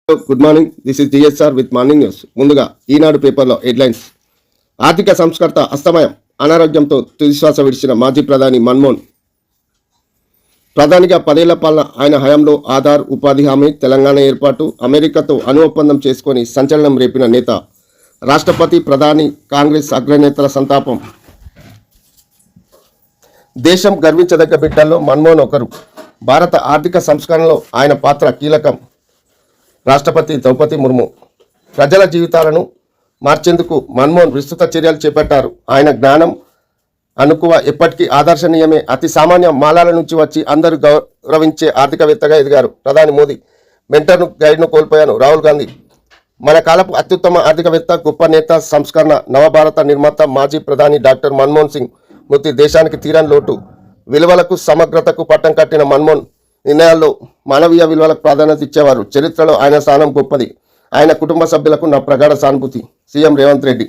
Good morning. This is DSR with morning news. ముందుగా ఈనాడు పేపర్లో headlines. ఆర్థిక సంస్కర్త అస్తమయం. అనారోగ్యంతో తుదిశ్వాస విడిచిన మాజీ ప్రధాని మన్మోహన్. ప్రధానిగా 10 ఏళ్ల పాలన. ఆయన హయాంలో ఆధార్, ఉపాధి హామీ, తెలంగాణ ఏర్పాటు, అమెరికాతో అణు ఒప్పందం చేసుకొని సంచలనం రేపిన నేత. రాష్ట్రపతి, ప్రధాని, కాంగ్రెస్ అగ్రనేతల సంతాపం. దేశం గర్వించదగ్గ బిడ్డల్లో మన్మోహన్ ఒకరు. భారత ఆర్థిక సంస్కరణలో ఆయన పాత్ర కీలకం. రాష్ట్రపతి ద్రౌపది ముర్ము. ప్రజల జీవితాలను మార్చేందుకు మన్మోహన్ విస్తృత చర్యలు చేపట్టారు. ఆయన జ్ఞానం, అనుకువ ఎప్పటికీ ఆదర్శనీయమే. అతి సామాన్య మాలాల నుంచి వచ్చి అందరూ గౌరవించే ఆర్థికవేత్తగా ఎదిగారు. ప్రధాని మోదీ. మెంటర్ను, గైడ్ను కోల్పోయాను. రాహుల్ గాంధీ. మన కాలపు అత్యుత్తమ ఆర్థికవేత్త, గొప్ప నేత, సంస్కరణ, నవభారత నిర్మాత మాజీ ప్రధాని డాక్టర్ మన్మోహన్ సింగ్ మృతి దేశానికి తీరని లోటు. విలువలకు, సమగ్రతకు పట్టం కట్టిన మన్మోహన్ నిర్ణయాల్లో మానవీయ విలువలకు ప్రాధాన్యత ఇచ్చేవారు. చరిత్రలో ఆయన స్థానం గొప్పది. ఆయన కుటుంబ సభ్యులకు నా ప్రగాఢ సానుభూతి. సీఎం రేవంత్ రెడ్డి.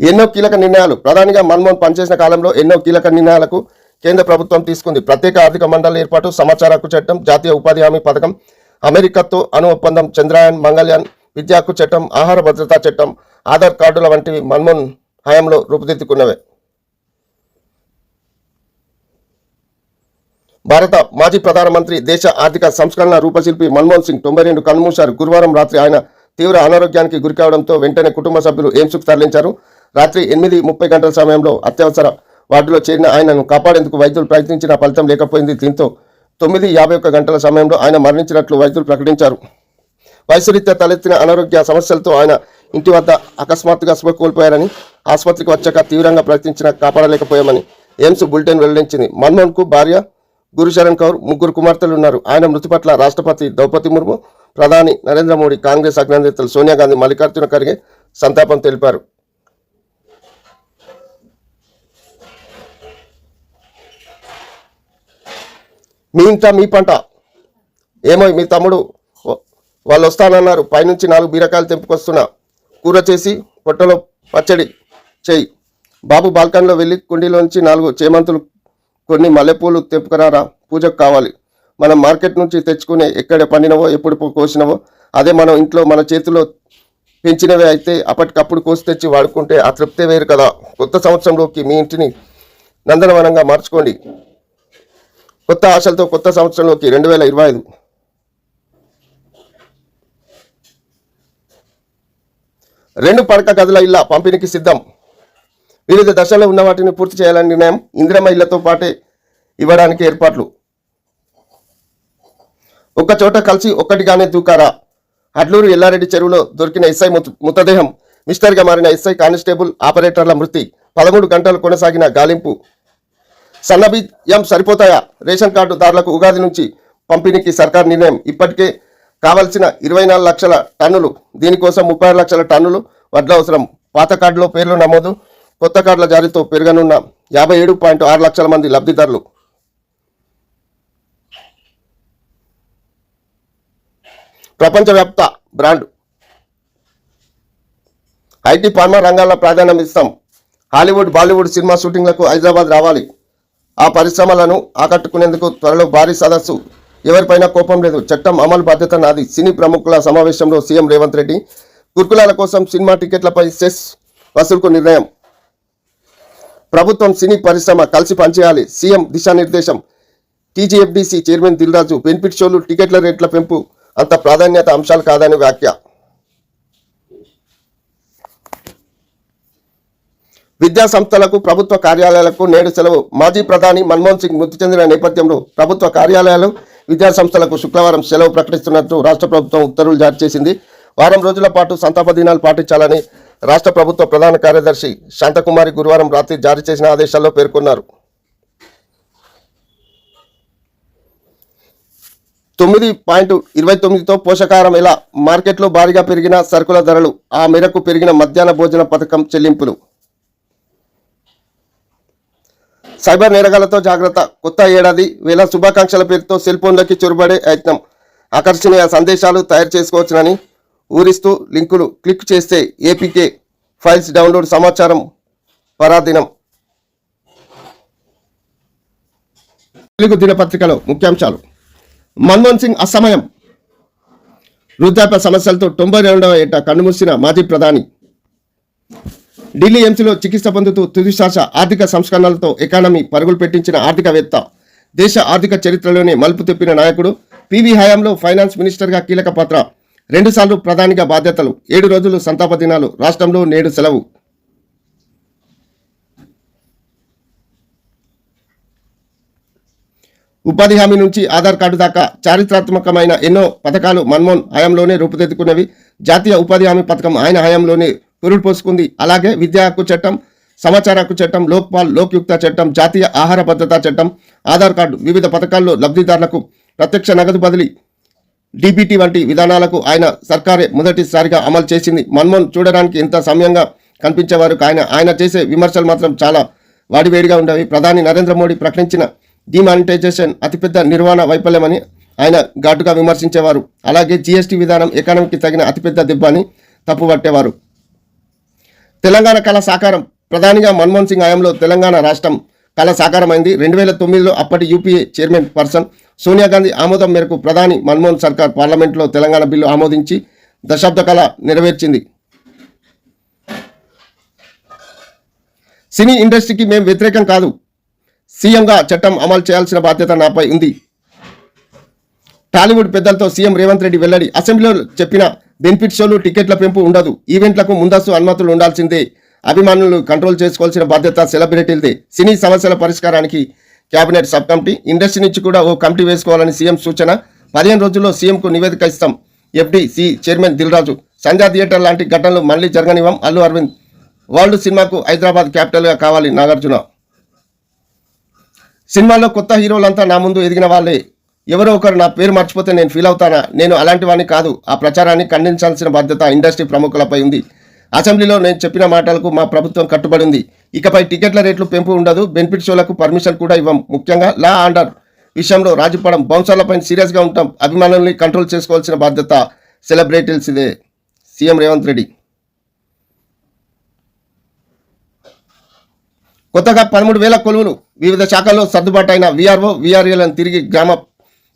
ఎన్నో కీలక నిర్ణయాలు. ప్రధానిగా మన్మోహన్ పనిచేసిన కాలంలో ఎన్నో కీలక నిర్ణయాలకు కేంద్ర ప్రభుత్వం తీసుకుంది. ప్రత్యేక ఆర్థిక మండలి ఏర్పాటు, సమాచార హక్కు చట్టం, జాతీయ ఉపాధి హామీ పథకం, అమెరికాతో అణు ఒప్పందం, చంద్రయాన్, మంగళయాన్, విద్యా హక్కు చట్టం, ఆహార భద్రతా చట్టం, ఆధార్ కార్డుల వంటివి మన్మోహన్ హయాంలో రూపుదిద్దుకున్నవే. భారత మాజీ ప్రధానమంత్రి, దేశ ఆర్థిక సంస్కరణ రూపశిల్పి మన్మోహన్ సింగ్ 92 కన్నుమూశారు. గురువారం రాత్రి ఆయన తీవ్ర అనారోగ్యానికి గురికావడంతో వెంటనే కుటుంబ సభ్యులు ఎయిమ్స్కు తరలించారు. రాత్రి 8:30 గంటల సమయంలో అత్యవసర వార్డులో చేరిన ఆయనను కాపాడేందుకు వైద్యులు ప్రయత్నించిన ఫలితం లేకపోయింది. దీంతో 9:51 గంటల సమయంలో ఆయన మరణించినట్లు వైద్యులు ప్రకటించారు. వయసురీత్యా తలెత్తిన అనారోగ్య సమస్యలతో ఆయన ఇంటి వద్ద అకస్మాత్తుగా స్పృహ కోల్పోయారని, ఆసుపత్రికి వచ్చాక తీవ్రంగా ప్రయత్నించినా కాపాడలేకపోయామని ఎయిమ్స్ బులెటిన్ వెల్లడించింది. మన్మోహన్కు భార్య గురుశరణ్ కౌర్, 3 కుమార్తెలు ఉన్నారు. ఆయన మృతి పట్ల రాష్ట్రపతి ద్రౌపది ముర్ము, ప్రధాని నరేంద్ర మోడీ, కాంగ్రెస్ అగ్రనేతలు సోనియా గాంధీ, మల్లికార్జున ఖర్గే సంతాపం తెలిపారు. మీ ఇంట మీ పంట. ఏమో మీ తమ్ముడు వాళ్ళు వస్తానన్నారు. పైనుంచి 4 బీరకాయలు తెంపుకొస్తున్నా. కూర చేసి పొట్టలో పచ్చడి చేయి. బాబు బాల్కనీలో వెళ్ళి కుండీలోంచి 4 చేమంతులు, కొన్ని మల్లెపూలు తెంపుకురారా, పూజకు కావాలి. మనం మార్కెట్ నుంచి తెచ్చుకునే ఎక్కడ పండినవో, ఎప్పుడు కోసినవో అదే మనం ఇంట్లో మన చేతిలో పెంచినవే అయితే అప్పటికప్పుడు కోసి తెచ్చి వాడుకుంటే ఆ తృప్తే వేరు కదా. కొత్త సంవత్సరంలోకి మీ ఇంటిని నందనవనంగా మార్చుకోండి. కొత్త ఆశలతో కొత్త సంవత్సరంలోకి 2025. రెండు పడక గదుల ఇళ్ల పంపిణీకి సిద్ధం. వివిధ దశల్లో ఉన్న వాటిని పూర్తి చేయాలని నిర్ణయం. ఇందిరమ్మ ఇళ్లతో పాటే ఇవ్వడానికి ఏర్పాట్లు. ఒక్క చోట కలిసి ఒక్కటిగానే దూకారా. అడ్లూరు ఎల్లారెడ్డి చెరువులో దొరికిన ఎస్ఐ మృతదేహం. మిస్టర్గా మారిన ఎస్ఐ, కానిస్టేబుల్, ఆపరేటర్ల మృతి. 13 గంటలు కొనసాగిన గాలింపు. సన్నబియ్యం సరిపోతాయా? రేషన్ కార్డుదారులకు ఉగాది నుంచి పంపిణీకి సర్కార్ నిర్ణయం. ఇప్పటికే కావలసిన 24 లక్షల టన్నులు. దీనికోసం 36 లక్షల టన్నులు వడ్ల అవసరం. పాత కార్డులో పేర్లు నమోదు, కొత్త కార్డుల జారీతో పెరగనున్న 57.6 లక్షల మంది లబ్ధిదారులు. ప్రపంచవ్యాప్త బ్రాండ్. ఐటీ, ఫార్మా రంగాల్లో ప్రాధాన్యం ఇస్తాం. హాలీవుడ్, బాలీవుడ్ సినిమా షూటింగ్లకు హైదరాబాద్ రావాలి. ఆ పరిశ్రమలను ఆకట్టుకునేందుకు త్వరలో భారీ సదస్సు. ఎవరిపైనా కోపం లేదు. చట్టం అమలు బాధ్యత నాది. సినీ ప్రముఖుల సమావేశంలో సీఎం రేవంత్ రెడ్డి. గురుకులాల కోసం సినిమా టికెట్లపై సెస్ వసూలుకు నిర్ణయం. ప్రభుత్వం, సినీ పరిశ్రమ కలిసి పనిచేయాలి. సీఎం దిశానిర్దేశం. టీజీఎఫ్డీసీ చైర్మన్ దిల్రాజు. బెనిఫిట్ షోలు, టికెట్ల రేట్ల పెంపు అంత ప్రాధాన్యత అంశాలు కాదని వ్యాఖ్య. విద్యా సంస్థలకు, ప్రభుత్వ కార్యాలయాలకు నేడు సెలవు. మాజీ ప్రధాని మన్మోహన్ సింగ్ మృతి చెందిన నేపథ్యంలో ప్రభుత్వ కార్యాలయాలు, విద్యా సంస్థలకు శుక్రవారం సెలవు ప్రకటిస్తున్నట్టు రాష్ట్ర ప్రభుత్వం ఉత్తర్వులు జారీ చేసింది. వారం రోజుల పాటు సంతాప దినాలు పాటించాలని రాష్ట్ర ప్రభుత్వ ప్రధాన కార్యదర్శి శాంతకుమారి గురువారం రాత్రి జారీ చేసిన ఆదేశాల్లో పేర్కొన్నారు. 9.29తో పోషకాహారం ఎలా? మార్కెట్లో భారీగా పెరిగిన సరుకుల ధరలు, ఆ మేరకు పెరిగిన మధ్యాహ్న భోజన పథకం చెల్లింపులు. సైబర్ నేరగాళ్లతో జాగ్రత్త. కొత్త ఏడాది వేళ శుభాకాంక్షల పేరుతో సెల్ ఫోన్లకి చొరబడే యత్నం. ఆకర్షణీయ సందేశాలు తయారు చేసుకోవచ్చునని ఊరిస్తూ లింకులు క్లిక్ చేస్తే ఏపీకే ఫైల్స్ డౌన్లోడ్. సమాచారం పరాధీనం. తెలుగు దినపత్రికలో ముఖ్యాంశాలు. మన్మోహన్ సింగ్ అసమయం. వృద్ధాప్య సమస్యలతో 92వ ఏట కన్నుమూసిన మాజీ ప్రధాని. ఢిల్లీ ఎయిమ్స్లో చికిత్స పొందుతూ తుదిశ్వాస. ఆర్థిక సంస్కరణలతో ఎకానమీ పరుగులు పెట్టించిన ఆర్థికవేత్త. దేశ ఆర్థిక చరిత్రలోనే మలుపు తిప్పిన నాయకుడు. పివి హయాంలో ఫైనాన్స్ మినిస్టర్గా కీలక పాత్ర. 2 సార్లు ప్రధానిగా బాధ్యతలు. 7 రోజులు సంతాప దినాలు. రాష్ట్రంలో నేడు సెలవు. ఉపాధి హామీ నుంచి ఆధార్ కార్డు దాకా చారిత్రాత్మకమైన ఎన్నో పథకాలు మన్మోహన్ హయాంలోనే రూపుదిద్దుకున్నవి. జాతీయ ఉపాధి హామీ పథకం ఆయన హయాంలోనే పురుడు పోసుకుంది. అలాగే విద్యా హక్కు చట్టం, సమాచార హక్కు చట్టం, లోక్పాల్, లోక్యుక్త చట్టం, జాతీయ ఆహార భద్రతా చట్టం, ఆధార్ కార్డు, వివిధ పథకాల్లో లబ్ధిదారులకు ప్రత్యక్ష నగదు బదిలీ, డీబీటీ వంటి విధానాలకు ఆయన సర్కారే మొదటిసారిగా అమలు చేసింది. మన్మోహన్ చూడడానికి ఎంత సౌమ్యంగా కనిపించేవారు. ఆయన చేసే విమర్శలు మాత్రం చాలా వాడివేడిగా ఉండేవి. ప్రధాని నరేంద్ర మోడీ ప్రకటించిన డిమానిటైజేషన్ అతిపెద్ద నిర్వహణ వైఫల్యమని ఆయన ఘాటుగా విమర్శించేవారు. అలాగే జీఎస్టీ విధానం ఎకానమీకి తగిన అతిపెద్ద దెబ్బ అని తప్పుపట్టేవారు. తెలంగాణ కళ సాకారం. ప్రధానిగా మన్మోహన్ సింగ్ హయాంలో తెలంగాణ రాష్ట్రం కళ సాకారమైంది. 2009లో అప్పటి UPA chairman person Sonia Gandhi ఆమోదం మేరకు ప్రధాని మన్మోహన్ సర్కార్ పార్లమెంట్లో తెలంగాణ బిల్లు ఆమోదించి దశాబ్ద కళ నెరవేర్చింది. సినీ ఇండస్ట్రీకి మేము వ్యతిరేకం కాదు. సీఎంగా చట్టం అమలు చేయాల్సిన బాధ్యత నాపై ఉంది. టాలీవుడ్ పెద్దలతో సీఎం రేవంత్ రెడ్డి వెల్లడి. అసెంబ్లీలో చెప్పిన బెనిఫిట్ షోలు, టికెట్ల పెంపు ఉండదు. ఈవెంట్లకు ముందస్తు అనుమతులు ఉండాల్సిందే. అభిమానులు కంట్రోల్ చేసుకోవాల్సిన బాధ్యత సెలబ్రిటీలదే. సినీ సమస్యల పరిష్కారానికి కేబినెట్ సబ్ కమిటీ. ఇండస్ట్రీ నుంచి కూడా ఓ కమిటీ వేసుకోవాలని సీఎం సూచన. 15 రోజుల్లో సీఎంకు నివేదిక ఇస్తాం. FDC chairman Dil Raju. Sanjay theatre లాంటి ఘటనలు మళ్లీ జరగనివ్వం. అల్లు అరవింద్. వరల్డ్ సినిమాకు హైదరాబాద్ క్యాపిటల్గా కావాలి నాగార్జున. సినిమాలో కొత్త హీరోలంతా నా ముందు ఎదిగిన వాళ్ళే. ఎవరో ఒకరు నా పేరు మర్చిపోతే నేను ఫీల్ అవుతానా? నేను అలాంటి వాడిని కాదు. ఆ ప్రచారాన్ని ఖండించాల్సిన బాధ్యత ఇండస్ట్రీ ప్రముఖులపై ఉంది. అసెంబ్లీలో నేను చెప్పిన మాటలకు మా ప్రభుత్వం కట్టుబడి ఉంది. ఇకపై టికెట్ల రేట్లు పెంపు ఉండదు. బెనిఫిట్ షోలకు పర్మిషన్ కూడా ఇవ్వం. ముఖ్యంగా లా ఆర్డర్ విషయంలో రాజీపడం, బౌన్సర్లపై సీరియస్గా ఉంటాం. అభిమానుల్ని కంట్రోల్ చేసుకోవాల్సిన బాధ్యత సెలబ్రిటీస్దే. సీఎం రేవంత్ రెడ్డి. కొత్తగా 13,000 కొలువులు. వివిధ శాఖల్లో సర్దుబాటు అయిన వీఆర్ఓ, వీఆర్ఏలను తిరిగి గ్రామ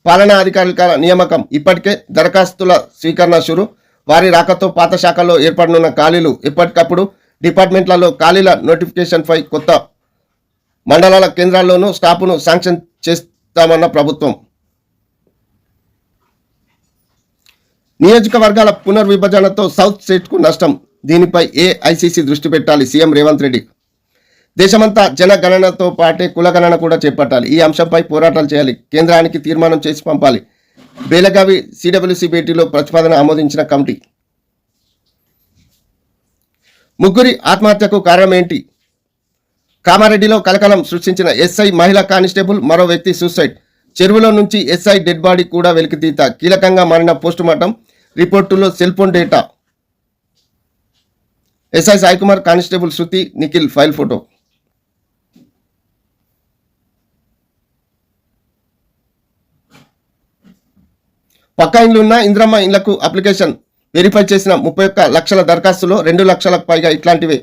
పాలనా అధికారుల నియామకం. ఇప్పటికే దరఖాస్తుల స్వీకరణ షురు. వారి రాకతో పాత శాఖల్లో ఏర్పడనున్న ఖాళీలు. ఎప్పటికప్పుడు డిపార్ట్మెంట్లలో ఖాళీల నోటిఫికేషన్పై కొత్త మండలాల కేంద్రాల్లోనూ స్టాఫ్ను శాంక్షన్ చేస్తామన్న ప్రభుత్వం. నియోజకవర్గాల పునర్విభజనతో సౌత్ స్టేట్కు నష్టం. దీనిపై ఏఐసీసీ దృష్టి పెట్టాలి. సీఎం రేవంత్ రెడ్డి. దేశమంతా జనగణనతో పాటే కులగణన కూడా చేపట్టాలి. ఈ అంశంపై పోరాటాలు చేయాలి. కేంద్రానికి తీర్మానం చేసి పంపాలి. బేలగావి సిడబ్ల్యూసీ భేటీలో ప్రతిపాదన ఆమోదించిన కమిటీ. ముగ్గురి ఆత్మహత్యకు కారణం ఏంటి? కామారెడ్డిలో కలకలం సృష్టించిన ఎస్ఐ మహిళా కానిస్టేబుల్, మరో వ్యక్తి సూసైడ్. చెరువులో నుంచి ఎస్ఐ డెడ్ బాడీ కూడా వెలికితీత. కీలకంగా మారిన పోస్టుమార్టం రిపోర్టులో cell phone data. SI Saikumar, constable Shruti, Nikhil file photo. పక్కా ఇండ్లు ఉన్న ఇంద్రమ్మ ఇండ్లకు అప్లికేషన్ వెరిఫై చేసిన 31 లక్షల దరఖాస్తులో 2 లక్షలకు పైగా ఇట్లాంటివే.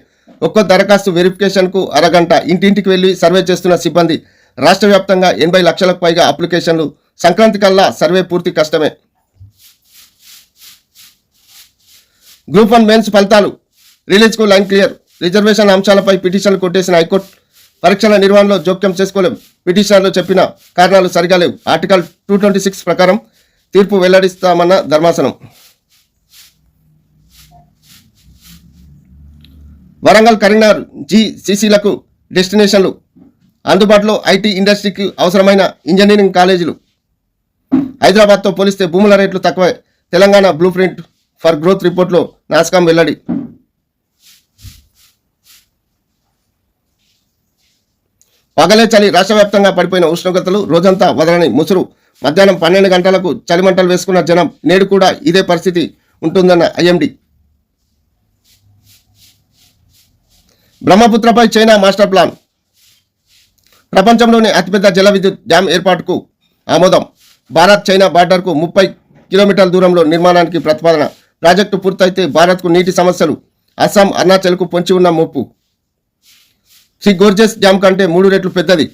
ఒక్కో దరఖాస్తు వెరిఫికేషన్కు అరగంట. ఇంటింటికి వెళ్లి సర్వే చేస్తున్న సిబ్బంది. రాష్ట్ర వ్యాప్తంగా 80 లక్షలకు పైగా అప్లికేషన్లు. సంక్రాంతి కల్లా సర్వే పూర్తి కష్టమే. గ్రూప్ 1 మెయిన్స్ ఫలితాలు రిలీజ్కు లైన్ క్లియర్. రిజర్వేషన్ అంశాలపై పిటిషన్లు కొట్టేసిన హైకోర్టు. పరీక్షల నిర్వహణలో జోక్యం చేసుకోలేం. పిటిషనర్లు చెప్పిన కారణాలు సరిగా లేవు. ఆర్టికల్ 226 ప్రకారం తీర్పు వెల్లడిస్తామన్న ధర్మాసనం. వరంగల్, కరీంనగర్ జీసీసీలకు డెస్టినేషన్లు. అందుబాటులో ఐటీ ఇండస్ట్రీకి అవసరమైన ఇంజనీరింగ్ కాలేజీలు. హైదరాబాద్తో పోలిస్తే భూముల రేట్లు తక్కువే. Telangana blue print for growth రిపోర్ట్లో నాస్కాం వెల్లడి. పగలే చలి. రాష్ట్ర వ్యాప్తంగా పడిపోయిన ఉష్ణోగ్రతలు. రోజంతా వదలని ముసురు. మధ్యాహ్నం 12 గంటలకు చలిమంటలు వేసుకున్న జనం. నేడు కూడా ఇదే పరిస్థితి ఉంటుందన్న ఐఎండీ. బ్రహ్మపుత్రపై చైనా మాస్టర్ ప్లాన్. ప్రపంచంలోనే అతిపెద్ద జల విద్యుత్ డ్యాం ఏర్పాటుకు ఆమోదం. భారత్ చైనా బార్డర్కు 30 కిలోమీటర్ల దూరంలో నిర్మాణానికి ప్రతిపాదన. ప్రాజెక్టు పూర్తయితే భారత్కు నీటి సమస్యలు. అస్సాం, అరుణాచల్కు పొంచి ఉన్న ముప్పు. శ్రీ గోర్జెస్ డ్యాం కంటే 3 రెట్లు పెద్దది.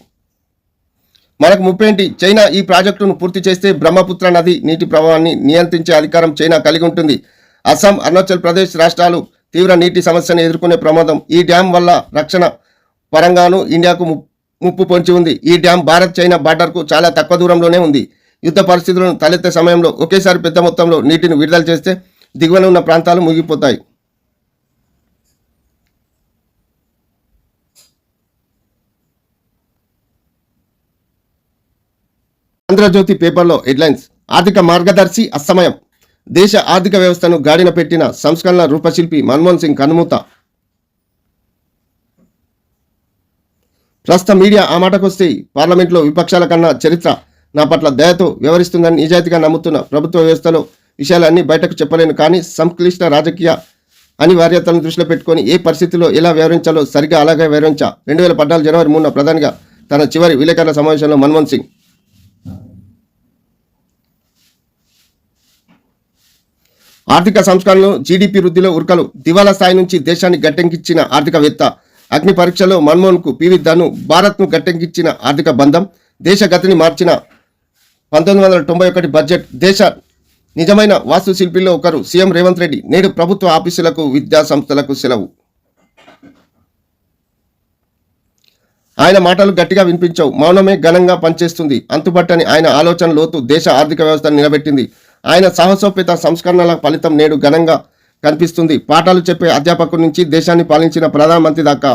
మనకు ముప్పేంటి? చైనా ఈ ప్రాజెక్టును పూర్తి చేస్తే బ్రహ్మపుత్ర నది నీటి ప్రవాహాన్ని నియంత్రించే అధికారం చైనా కలిగి ఉంటుంది. అస్సాం, అరుణాచల్ ప్రదేశ్ రాష్ట్రాలు తీవ్ర నీటి సమస్యను ఎదుర్కొనే ప్రమాదం. ఈ డ్యాం వల్ల రక్షణ పరంగాను ఇండియాకు ముప్పు పొంచి ఉంది. ఈ డ్యాం భారత్ చైనా బార్డర్కు చాలా తక్కువ దూరంలోనే ఉంది. యుద్ధ పరిస్థితులను తలెత్తే సమయంలో ఒకేసారి పెద్ద మొత్తంలో నీటిని విడుదల చేస్తే దిగువన ఉన్న ప్రాంతాలు ముగిపోతాయి. ఆంధ్రజ్యోతి పేపర్లో హెడ్లైన్స్. ఆర్థిక మార్గదర్శి అసమయం. దేశ ఆర్థిక వ్యవస్థను గాడిన పెట్టిన సంస్కరణల రూపశిల్పి మన్మోహన్ సింగ్ కన్నుమూత. ప్రస్తుత మీడియా ఆ మాటకొస్తే పార్లమెంట్లో విపక్షాల కన్నా చరిత్ర నా పట్ల దయతో వ్యవహరిస్తుందని నిజాయితీగా నమ్ముతున్న ప్రభుత్వ వ్యవస్థలో విషయాలన్నీ బయటకు చెప్పలేను, కానీ సంక్లిష్ట రాజకీయ అనివార్యతలను దృష్టిలో పెట్టుకొని ఏ పరిస్థితిలో ఎలా వ్యవహరించాలో సరిగ్గా అలాగే వ్యవహరించా. 2014 జనవరి 3న ప్రధానిగా తన చివరి విలేకరుల సమావేశంలో మన్మోహన్ సింగ్ ఆర్థిక సంస్కరణలు, జీడీపీ వృద్ధిలో ఉరకలు, దివాలా స్థాయి నుంచి దేశాన్ని గట్టెంకించిన ఆర్థికవేత్త. అగ్ని పరీక్షలో మన్మోహన్కు పివి ధను, భారత్ను గట్టెంకించిన ఆర్థిక బంధం, దేశ గతిని మార్చిన 1991 బడ్జెట్. దేశ నిజమైన వాస్తుశిల్పిల్లో ఒకరు సీఎం రేవంత్ రెడ్డి. నేడు ప్రభుత్వ ఆఫీసులకు, విద్యా సంస్థలకు సెలవు. ఆయన మాటలు గట్టిగా వినిపించవు, మౌనమే ఘనంగా పనిచేస్తుంది. అంతుబట్టని ఆయన ఆలోచన లోతు దేశ ఆర్థిక వ్యవస్థను నిలబెట్టింది. ఆయన సాహసోపేత సంస్కరణల ఫలితం నేడు ఘనంగా కనిపిస్తుంది. పాఠాలు చెప్పే అధ్యాపకుడి నుంచి దేశాన్ని పాలించిన ప్రధానమంత్రి దాకా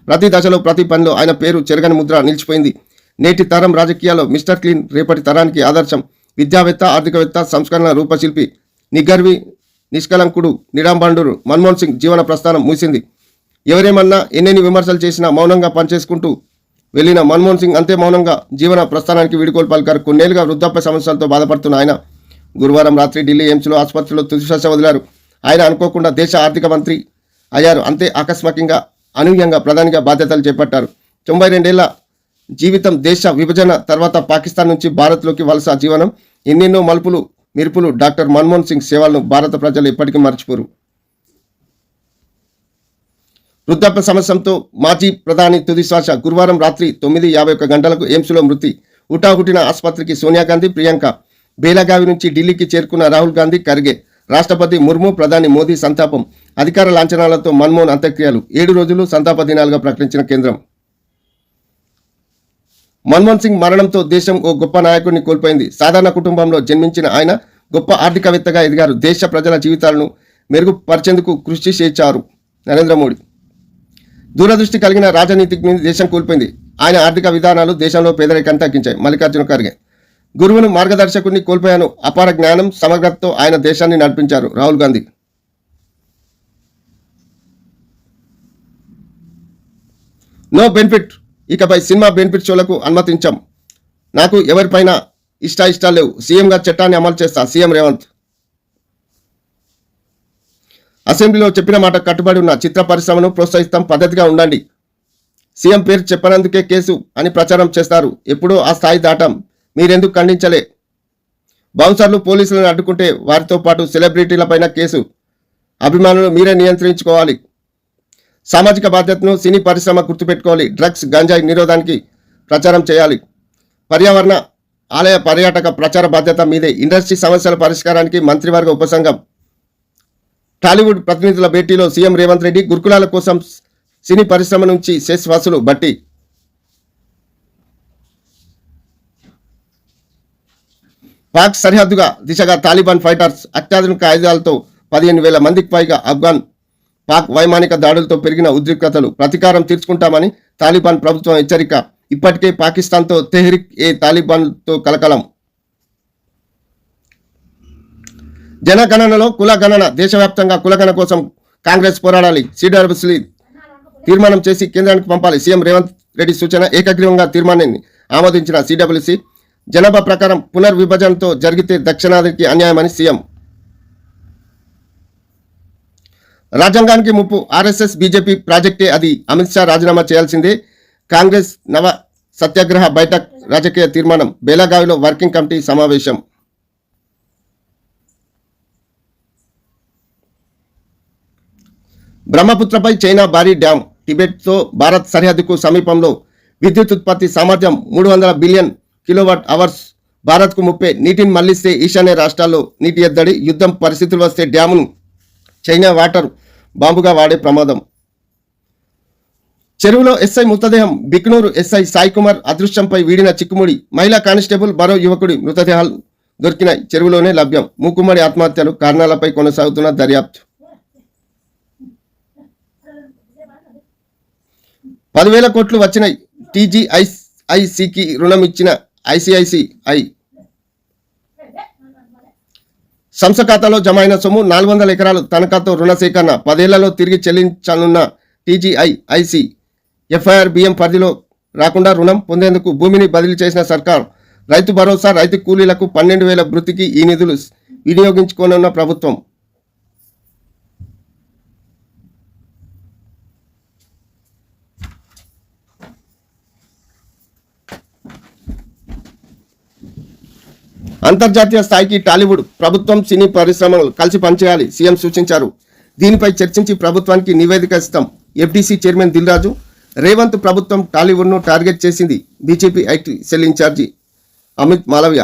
ప్రతి దశలో, ప్రతి పనిలో ఆయన పేరు చెరగని ముద్ర నిలిచిపోయింది. నేటి తరం రాజకీయాల్లో మిస్టర్ క్లీన్, రేపటి తరానికి ఆదర్శం. విద్యావేత్త, ఆర్థికవేత్త, సంస్కరణ రూపశిల్పి, నిగర్వి, నిష్కలంకుడు, నిరాంబండురు మన్మోహన్ సింగ్ జీవన ప్రస్థానం ముగిసింది. ఎవరేమన్నా, ఎన్నెన్ని విమర్శలు చేసినా మౌనంగా పనిచేసుకుంటూ వెళ్ళిన మన్మోహన్ సింగ్ అంతే మౌనంగా జీవన ప్రస్థానానికి వీడుకోలు పలికారు. కొన్నేళ్లుగా వృద్ధాప్య సమస్యలతో బాధపడుతున్న ఆయన గురువారం రాత్రి ఢిల్లీ ఎయిమ్స్లో ఆసుపత్రిలో తుదిశ్వాస వదిలారు. ఆయన అనుకోకుండా దేశ ఆర్థిక మంత్రి అయ్యారు. అంతే ఆకస్మికంగా, అనూహ్యంగా ప్రధానిగా బాధ్యతలు చేపట్టారు. 92 ఏళ్ల జీవితం, దేశ విభజన తర్వాత పాకిస్తాన్ నుంచి భారత్లోకి వలస జీవనం, ఎన్నెన్నో మలుపులు మెరుపులు. డాక్టర్ మన్మోహన్ సింగ్ సేవలను భారత ప్రజలు ఎప్పటికీ మర్చిపోరు. వృద్ధాప్య సమస్యతో మాజీ ప్రధాని తుదిశ్వాస. గురువారం రాత్రి 9:51 గంటలకు ఎయిమ్స్లో మృతి. హుటాహుటిన ఆసుపత్రికి సోనియా గాంధీ, ప్రియాంక. బేలగావి నుంచి ఢిల్లీకి చేరుకున్న రాహుల్ గాంధీ, ఖర్గే, రాష్ట్రపతి ముర్ము, ప్రధాని మోదీ సంతాపం. అధికార లాంఛనాలతో మన్మోహన్ అంత్యక్రియలు. 7 రోజులు సంతాప దినాలుగా ప్రకటించిన కేంద్రం. మన్మోహన్ సింగ్ మరణంతో దేశం ఓ గొప్ప నాయకుడిని కోల్పోయింది. సాధారణ కుటుంబంలో జన్మించిన ఆయన గొప్ప ఆర్థికవేత్తగా ఎదిగారు. దేశ ప్రజల జీవితాలను మెరుగుపరిచేందుకు కృషి చేశారు. నరేంద్ర మోడీ. దూరదృష్టి కలిగిన రాజనీతిజ్ఞుని దేశం కోల్పోయింది. ఆయన ఆర్థిక విధానాలు దేశంలో పేదరికాన్ని తగ్గించాయి. మల్లికార్జున ఖర్గే. గురువును, మార్గదర్శకుడిని కోల్పోయాను. అపార జ్ఞానం, సమగ్రతతో ఆయన దేశాన్ని నడిపించారు. రాహుల్ గాంధీ. No benefit. ఇకపై సినిమా బెనిఫిట్ షోలకు అనుమతించాం. నాకు ఎవరిపైన ఇష్టాలు లేవు. సీఎంగా చట్టాన్ని అమలు చేస్తా. సీఎం రేవంత్. అసెంబ్లీలో చెప్పిన మాట కట్టుబడి ఉన్న చిత్ర పరిశ్రమను ప్రోత్సహిస్తాం, పద్ధతిగా ఉండండి. సీఎం పేరు చెప్పనందుకే కేసు అని ప్రచారం చేస్తారు. ఎప్పుడో ఆ స్థాయి దాటాం, మీరెందుకు ఖండించలే? బౌన్సర్లు పోలీసులను అడ్డుకుంటే వారితో పాటు సెలబ్రిటీలపైన కేసు. అభిమానులు మీరే నియంత్రించుకోవాలి. సామాజిక బాధ్యతను సినీ పరిశ్రమ గుర్తుపెట్టుకోవాలి. డ్రగ్స్, గంజాయి నిరోధానికి ప్రచారం చేయాలి. పర్యావరణ, ఆలయ పర్యాటక ప్రచార బాధ్యత మీదే. ఇండస్ట్రీ సమస్యల పరిష్కారానికి మంత్రివర్గ ఉపసంఘం. టాలీవుడ్ ప్రతినిధుల భేటీలో సీఎం రేవంత్ రెడ్డి. గురుకులాల కోసం సినీ పరిశ్రమ నుంచి సెస్ వసూలు బట్టి. పాక్ సరిహద్దుగా దిశగా తాలిబాన్ ఫైటర్స్. అత్యాధునిక ఆయుధాలతో 15,000 మందికి పైగా ఆఫ్ఘాన్, పాక్ వైమానిక దాడులతో పెరిగిన ఉద్రిక్తతలు. ప్రతీకారం తీర్చుకుంటామని తాలిబాన్ ప్రభుత్వం హెచ్చరిక. ఇప్పటికే పాకిస్తాన్తో తెహ్రిక్ ఏ తాలిబాన్తో కలకలం. జనగణనలో కులగణన. దేశవ్యాప్తంగా కులగణన కోసం కాంగ్రెస్ పోరాడాలి. సిడబ్ల్యూసీ తీర్మానం చేసి కేంద్రానికి పంపాలి. సీఎం రేవంత్ రెడ్డి సూచన. ఏకగ్రీవంగా తీర్మానాన్ని ఆమోదించిన సిడబ్ల్యూసీ. జనాభా ప్రకారం పునర్విభజనతో జరిగితే దక్షిణాదికి అన్యాయమని సీఎం. రాజ్యాంగానికి ముప్పు. ఆర్ఎస్ఎస్, బీజేపీ ప్రాజెక్టే అది. అమిత్ షా రాజీనామా చేయాల్సిందే. కాంగ్రెస్ నవ సత్యాగ్రహ బైఠక్. రాజకీయ తీర్మానం. బేలగావిలో వర్కింగ్ కమిటీ సమావేశం. బ్రహ్మపుత్రపై చైనా భారీ డ్యాం. టిబెట్తో భారత్ సరిహద్దుకు సమీపంలో. విద్యుత్ ఉత్పత్తి సామర్థ్యం 300 బిలియన్ కిలోవాట్ అవర్స్, భారత్కు 30. నీటిని మళ్లిస్తే ఈశాన్య రాష్ట్రాల్లో నీటి ఎద్దడి, యుద్ధం పరిస్థితులు వస్తే డ్యామును చైనా వాటర్ బాంబుగా వాడే ప్రమాదం. చెరువులో ఎస్ఐ మృతదేహం, బిక్నూరు ఎస్ఐ సాయి కుమార్ అదృష్టంపై వీడిన చిక్కుముడి. మహిళా కానిస్టేబుల్, మరో యువకుడి మృతదేహాలు దొరికినాయి, చెరువులోనే లభ్యం. మూకుమ్మడి ఆత్మహత్యలు, కారణాలపై కొనసాగుతున్న దర్యాప్తు. 10,000 కోట్లు వచ్చినాయి. TGICకి రుణం ఇచ్చిన ICICI. సంస్థ ఖాతాలో జమ అయిన సొమ్ము 400 ఎకరాలు తనఖాతో రుణ సేకరణ. 10 ఏళ్లలో తిరిగి చెల్లించనున్న TGIC. FIRBM పరిధిలో రాకుండా రుణం పొందేందుకు భూమిని బదిలీ చేసిన సర్కార్. రైతు భరోసా, రైతు కూలీలకు 12,000 వృత్తికి ఈ నిధులు వినియోగించుకోనున్న ప్రభుత్వం. అంతర్జాతీయ స్థాయికి టాలీవుడ్, ప్రభుత్వం, సినీ పరిశ్రమలు కలిసి పనిచేయాలి, సీఎం సూచించారు. దీనిపై చర్చించి ప్రభుత్వానికి నివేదిక ఇస్తాం. FDC chairman Dil Raju. రేవంత్ ప్రభుత్వం టాలీవుడ్ను టార్గెట్ చేసింది. BJP IT cell incharge Amit Malaviya.